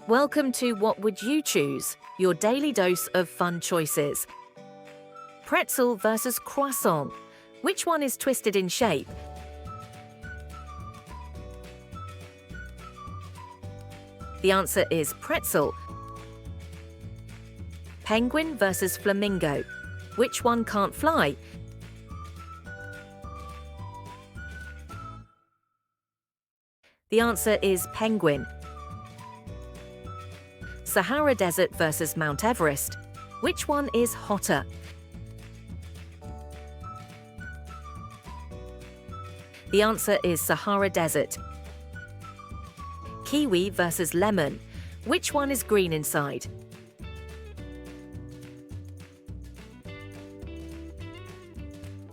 Welcome to What Would You Choose? Your daily dose of fun choices. Pretzel versus croissant. Which one is twisted in shape? The answer is pretzel. Penguin versus flamingo. Which one can't fly? The answer is penguin. Sahara Desert versus Mount Everest. Which one is hotter? The answer is Sahara Desert. Kiwi versus lemon. Which one is green inside?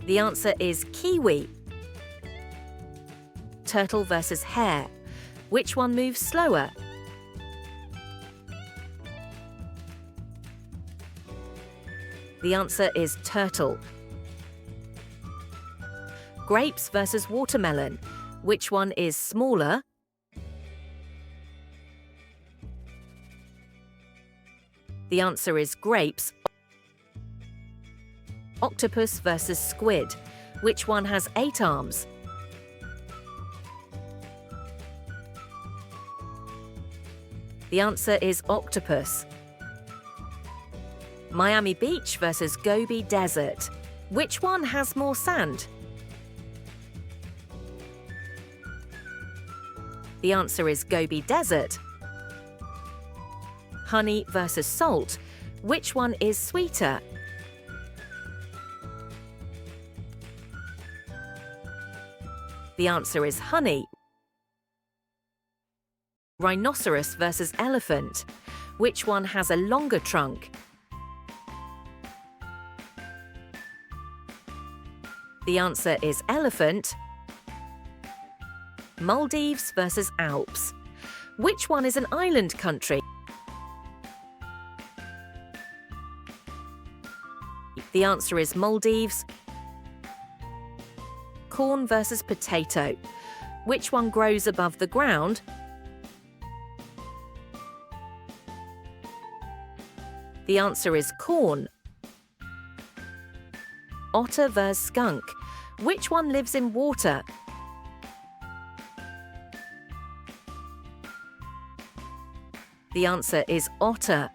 The answer is kiwi. Turtle versus hare. Which one moves slower? The answer is turtle. Grapes versus watermelon. Which one is smaller? The answer is grapes. Octopus versus squid. Which one has 8 arms? The answer is octopus. Miami Beach versus Gobi Desert. Which one has more sand? The answer is Gobi Desert. Honey versus salt. Which one is sweeter? The answer is honey. Rhinoceros versus elephant. Which one has a longer trunk? The answer is elephant. Maldives versus Alps. Which one is an island country? The answer is Maldives. Corn versus potato. Which one grows above the ground? The answer is corn. Otter versus skunk. Which one lives in water? The answer is otter.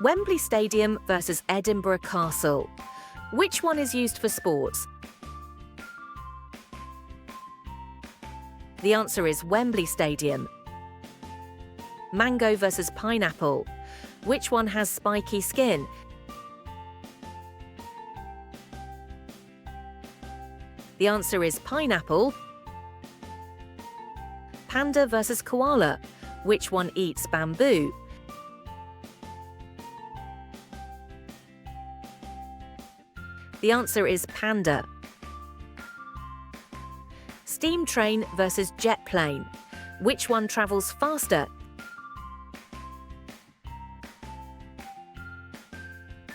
Wembley Stadium versus Edinburgh Castle. Which one is used for sports? The answer is Wembley Stadium. Mango versus pineapple. Which one has spiky skin? The answer is pineapple. Panda versus koala. Which one eats bamboo? The answer is panda. Steam train versus jet plane. Which one travels faster?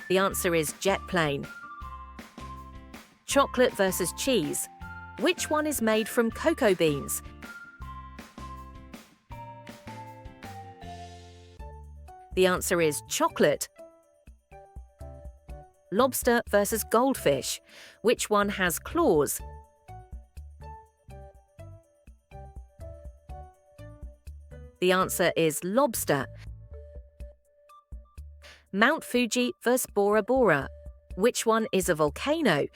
The answer is jet plane. Chocolate versus cheese. Which one is made from cocoa beans? The answer is chocolate. Lobster versus goldfish. Which one has claws? The answer is lobster. Mount Fuji versus Bora Bora. Which one is a volcano?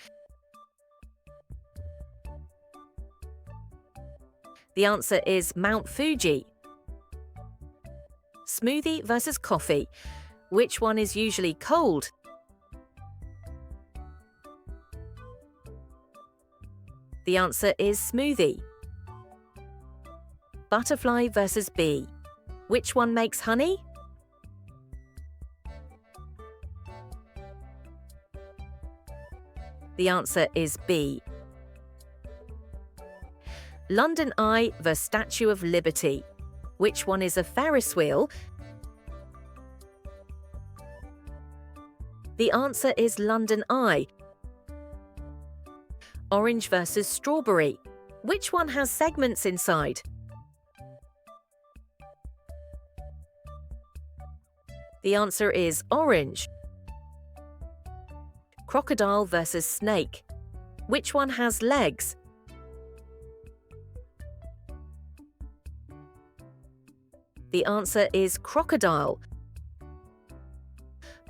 The answer is Mount Fuji. Smoothie versus coffee. Which one is usually cold? The answer is smoothie. Butterfly versus bee. Which one makes honey? The answer is bee. London Eye versus Statue of Liberty. Which one is a Ferris wheel? The answer is London Eye. Orange versus strawberry. Which one has segments inside? The answer is orange. Crocodile versus snake. Which one has legs? The answer is crocodile.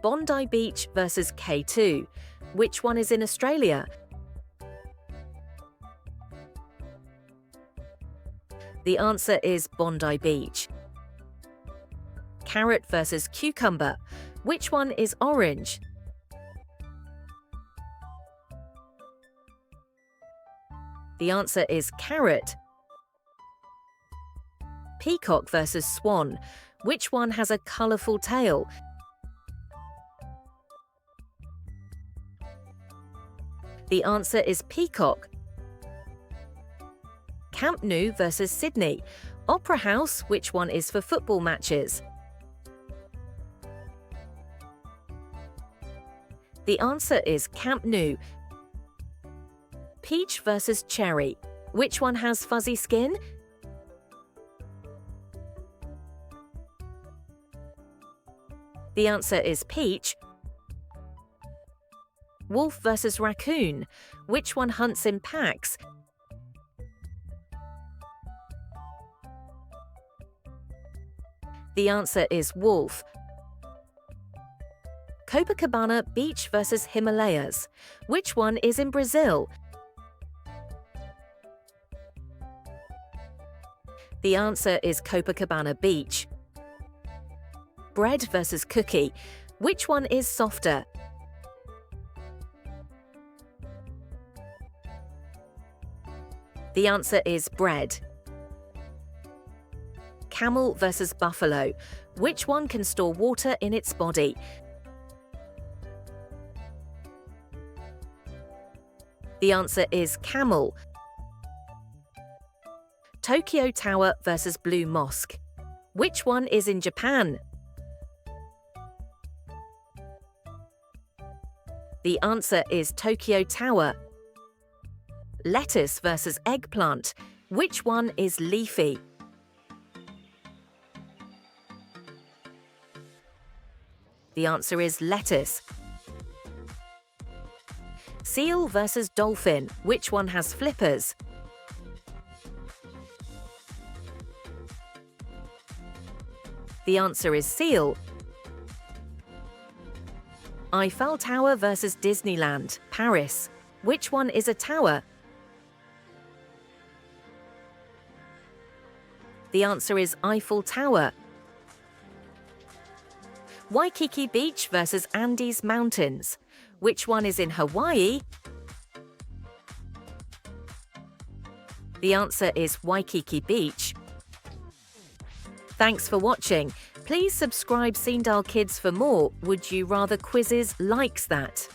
Bondi Beach versus K2. Which one is in Australia? The answer is Bondi Beach. Carrot versus cucumber. Which one is orange? The answer is carrot. Peacock versus swan. Which one has a colourful tail? The answer is peacock. Camp Nou versus Sydney. Opera House, which one is for football matches? The answer is Camp Nou. Peach versus cherry. Which one has fuzzy skin? The answer is peach. Wolf versus raccoon. Which one hunts in packs? The answer is wolf. Copacabana Beach versus Himalayas. Which one is in Brazil? The answer is Copacabana Beach. Bread versus cookie. Which one is softer? The answer is bread. Camel versus buffalo. Which one can store water in its body? The answer is camel. Tokyo Tower versus Blue Mosque. Which one is in Japan? The answer is Tokyo Tower. Lettuce versus eggplant. Which one is leafy? The answer is lettuce. Seal versus dolphin. Which one has flippers? The answer is seal. Eiffel Tower versus Disneyland, Paris. Which one is a tower? The answer is Eiffel Tower. Waikiki Beach versus Andes Mountains. Which one is in Hawaii? The answer is Waikiki Beach. Thanks for watching. Please subscribe Seandale Kids for more Would You Rather quizzes likes that.